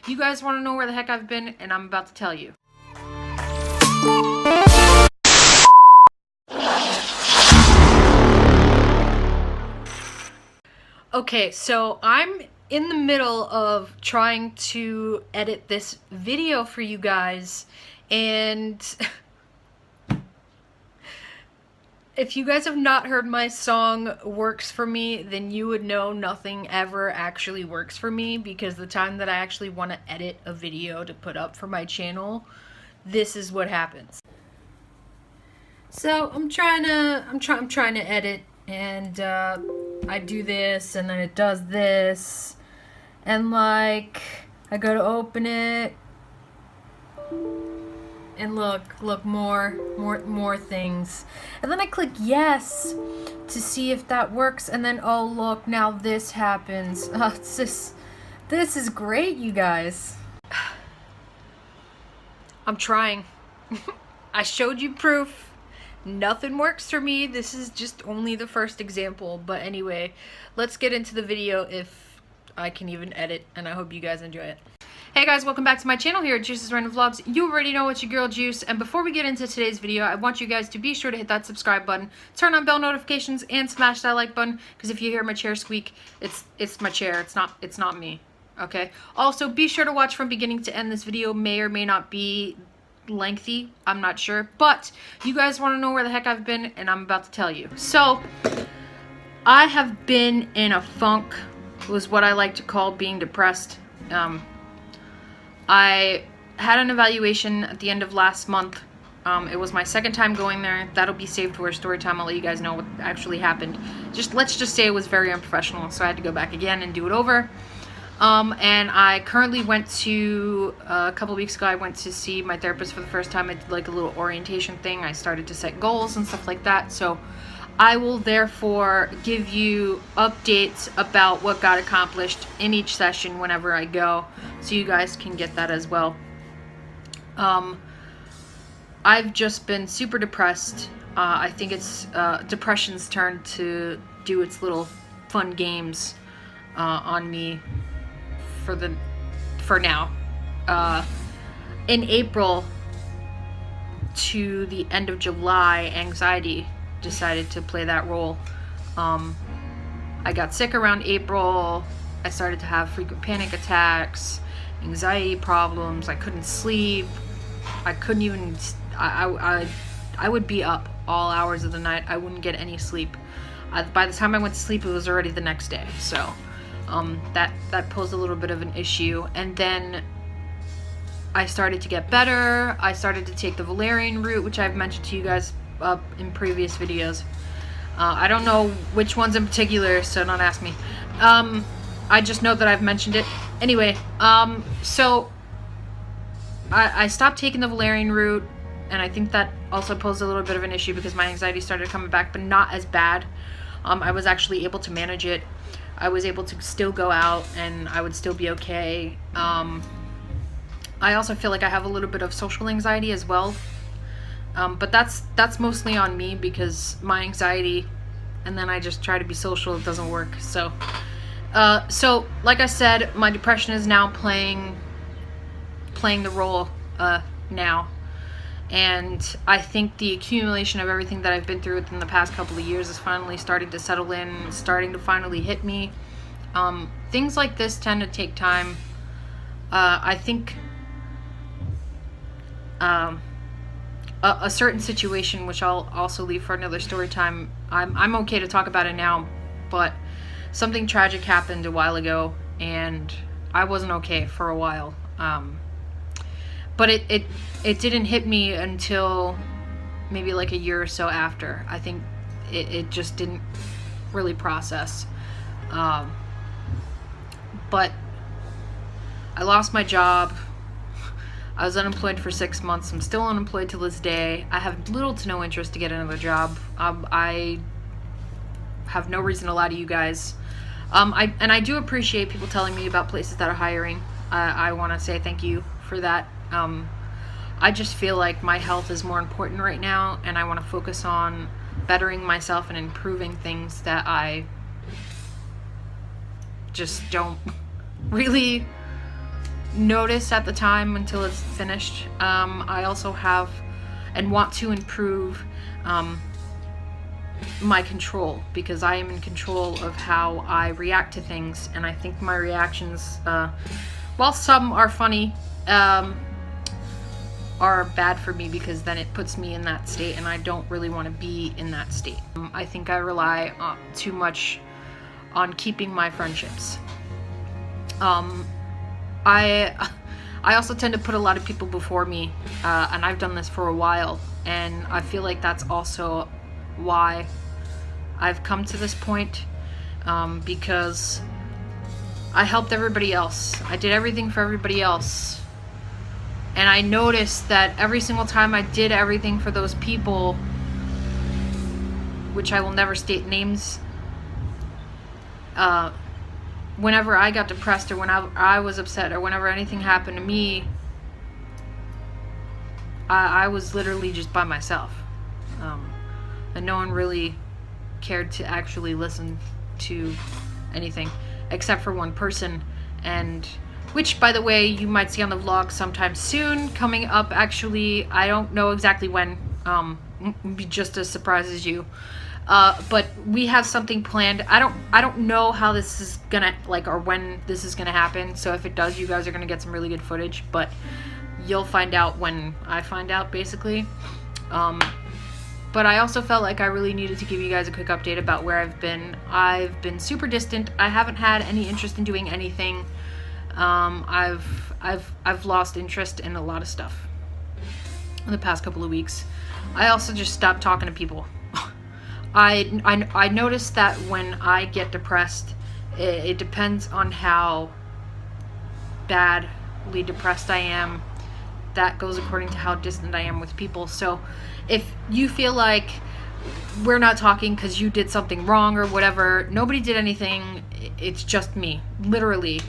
You guys want to know where the heck I've been, and I'm about to tell you. Okay, so I'm in the middle of trying to edit this video for you guys, and if you guys have not heard my song Works For Me, then you would know nothing ever actually works for me, because the time that I actually want to edit a video to put up for my channel, this is what happens. So I'm trying to edit, and I do this, and then it does this, and like I go to open it, and look more things, and then I click yes to see if that works, and then oh look, now this happens. This is great, you guys. I'm trying. I showed you proof. Nothing works for me. This is just only the first example. But anyway, let's get into the video if I can even edit, and I hope you guys enjoy it. Hey guys, welcome back to my channel here at Juice's Random Vlogs. You already know it's your girl Juice, and before we get into today's video, I want you guys to be sure to hit that subscribe button, turn on bell notifications, and smash that like button, because if you hear my chair squeak, it's my chair. It's not me. Okay? Also, be sure to watch from beginning to end. This video may or may not be lengthy, I'm not sure, but you guys want to know where the heck I've been, and I'm about to tell you. So I have been in a funk, was what I like to call being depressed. I had an evaluation at the end of last month. It was my second time going there. That'll be saved for a story time. I'll let you guys know what actually happened. Let's just say it was very unprofessional, so I had to go back again and do it over. And I currently went to, a couple weeks ago, I went to see my therapist for the first time. I did like a little orientation thing. I started to set goals and stuff like that. So I will therefore give you updates about what got accomplished in each session whenever I go, so you guys can get that as well. I've just been super depressed. I think it's depression's turn to do its little fun games on me for now. In April to the end of July, anxiety decided to play that role. I got sick around April. I started to have frequent panic attacks, anxiety problems. I couldn't sleep. I couldn't even, I would be up all hours of the night. I wouldn't get any sleep. By the time I went to sleep, it was already the next day. So that posed a little bit of an issue. And then I started to get better. I started to take the valerian root, which I've mentioned to you guys in previous videos. I don't know which ones in particular, so don't ask me. I just know that I've mentioned it. Anyway, so I stopped taking the valerian root, and I think that also posed a little bit of an issue because my anxiety started coming back, but not as bad. I was actually able to manage it. I was able to still go out, and I would still be okay. I also feel like I have a little bit of social anxiety as well. But that's mostly on me, because my anxiety, and then I just try to be social, it doesn't work. So like I said, my depression is now playing the role now. And I think the accumulation of everything that I've been through within the past couple of years is finally starting to settle in, starting to finally hit me. Things like this tend to take time. I think a certain situation, which I'll also leave for another story time, I'm okay to talk about it now, but something tragic happened a while ago, and I wasn't okay for a while. But it didn't hit me until maybe like a year or so after. I think it just didn't really process. But I lost my job. I was unemployed for 6 months. I'm still unemployed to this day. I have little to no interest to get another job. I have no reason to lie to you guys. I do appreciate people telling me about places that are hiring. I want to say thank you for that. I just feel like my health is more important right now, and I want to focus on bettering myself and improving things that I just don't really notice at the time until it's finished. I also have and want to improve my control, because I am in control of how I react to things, and I think my reactions, while some are funny, are bad for me, because then it puts me in that state, and I don't really want to be in that state. I think I rely too much on keeping my friendships. I also tend to put a lot of people before me, and I've done this for a while, and I feel like that's also why I've come to this point, because I helped everybody else. I did everything for everybody else. And I noticed that every single time I did everything for those people, which I will never state names, whenever I got depressed, or whenever I was upset, or whenever anything happened to me, I was literally just by myself. And no one really cared to actually listen to anything, except for one person, and which, by the way, you might see on the vlog sometime soon, coming up. Actually, I don't know exactly when, be just as surprised as you. But we have something planned. I don't know how this is gonna, like, or when this is gonna happen. So if it does, you guys are gonna get some really good footage, but you'll find out when I find out, basically. But I also felt like I really needed to give you guys a quick update about where I've been. I've been super distant. I haven't had any interest in doing anything. I've lost interest in a lot of stuff in the past couple of weeks. I also just stopped talking to people. I noticed that when I get depressed, it depends on how badly depressed I am. That goes according to how distant I am with people. So if you feel like we're not talking because you did something wrong or whatever, nobody did anything. It's just me. Literally.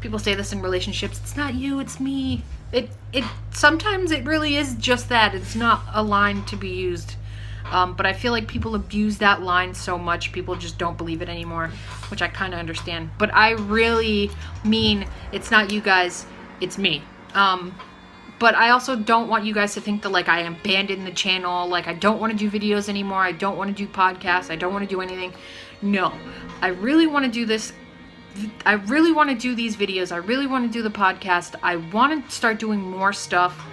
People say this in relationships. It's not you, it's me. It sometimes it really is just that. It's not a line to be used. But I feel like people abuse that line so much, people just don't believe it anymore, which I kind of understand. But I really mean, it's not you guys, it's me. But I also don't want you guys to think that, like, I abandoned the channel, like I don't want to do videos anymore, I don't want to do podcasts, I don't want to do anything. No, I really want to do this. I really want to do these videos. I really want to do the podcast. I want to start doing more stuff.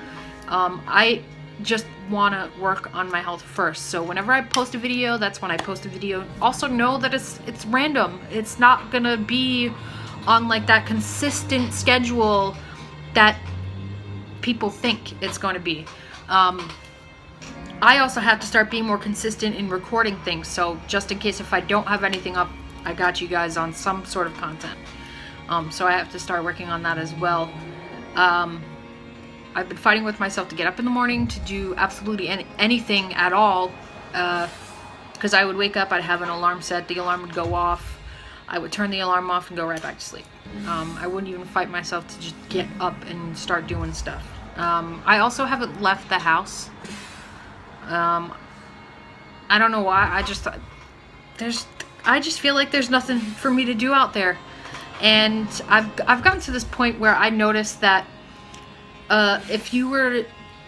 I just want to work on my health first. So whenever I post a video, that's when I post a video. Also know that it's random. It's not gonna be on like that consistent schedule that people think it's going to be. I also have to start being more consistent in recording things. So just in case if I don't have anything up, I got you guys on some sort of content. So I have to start working on that as well. I've been fighting with myself to get up in the morning to do absolutely anything at all, because I would wake up, I'd have an alarm set, the alarm would go off, I would turn the alarm off and go right back to sleep. I wouldn't even fight myself to just get up and start doing stuff. I also haven't left the house. I don't know why. I just feel like there's nothing for me to do out there, and I've gotten to this point where I noticed that if you were to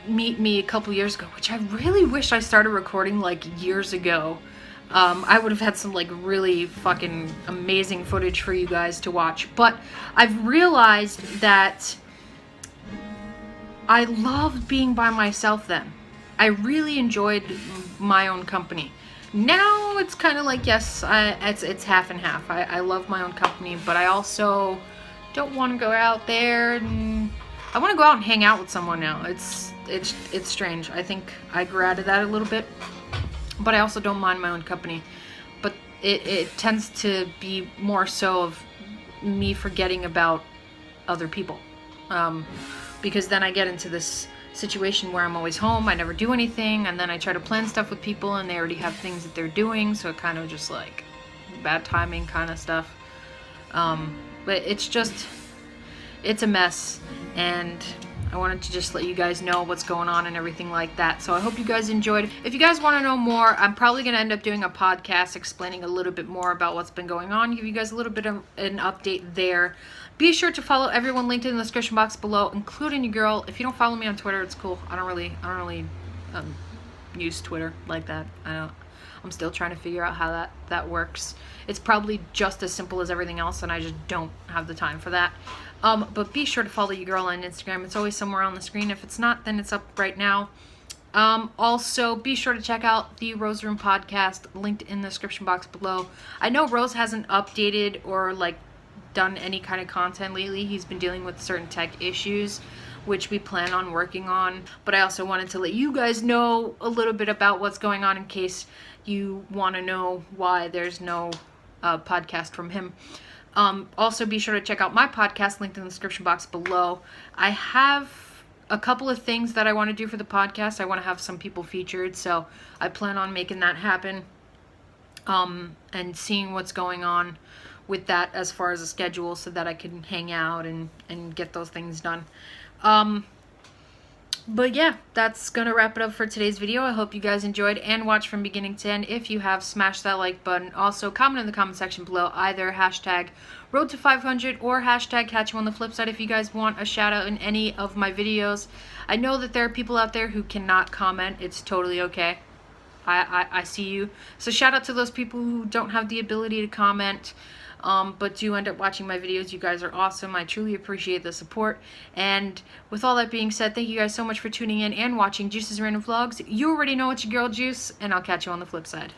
meet me a couple years ago, which I really wish I started recording like years ago, I would have had some like really fucking amazing footage for you guys to watch. But I've realized that I loved being by myself then. I really enjoyed my own company. Now it's kind of like, yes, it's half and half. I love my own company, but I also don't want to go out there, and I want to go out and hang out with someone now. It's strange. I think I grew out of that a little bit, but I also don't mind my own company. But it tends to be more so of me forgetting about other people, because then I get into this situation where I'm always home, I never do anything, and then I try to plan stuff with people and they already have things that they're doing, so it kind of just like bad timing kind of stuff. But it's a mess, and I wanted to just let you guys know what's going on and everything like that. So I hope you guys enjoyed. If you guys want to know more, I'm probably going to end up doing a podcast explaining a little bit more about what's been going on, give you guys a little bit of an update there, Be sure to follow everyone linked in the description box below, including your girl. If you don't follow me on Twitter, it's cool. I don't really use Twitter like that. I'm still trying to figure out how that works. It's probably just as simple as everything else, and I just don't have the time for that. But be sure to follow your girl on Instagram. It's always somewhere on the screen. If it's not, then it's up right now. Also, be sure to check out the Rose Room podcast, linked in the description box below. I know Rose hasn't updated or like done any kind of content lately. He's been dealing with certain tech issues, which we plan on working on. But I also wanted to let you guys know a little bit about what's going on in case you want to know why there's no podcast from him. Also, be sure to check out my podcast, linked in the description box below. I have a couple of things that I want to do for the podcast. I want to have some people featured, so I plan on making that happen, and seeing what's going on with that as far as a schedule, so that I can hang out and get those things done. But yeah, that's gonna wrap it up for today's video. I hope you guys enjoyed and watched from beginning to end. If you have, smash that like button. Also, comment in the comment section below either hashtag road to 500 or hashtag catch you on the flip side if you guys want a shout out in any of my videos. I know that there are people out there who cannot comment. It's totally okay. I see you. So shout out to those people who don't have the ability to comment, but do end up watching my videos. You guys are awesome. I truly appreciate the support. And with all that being said, thank you guys so much for tuning in and watching Juice's Random Vlogs. You already know it's your girl Juice, and I'll catch you on the flip side.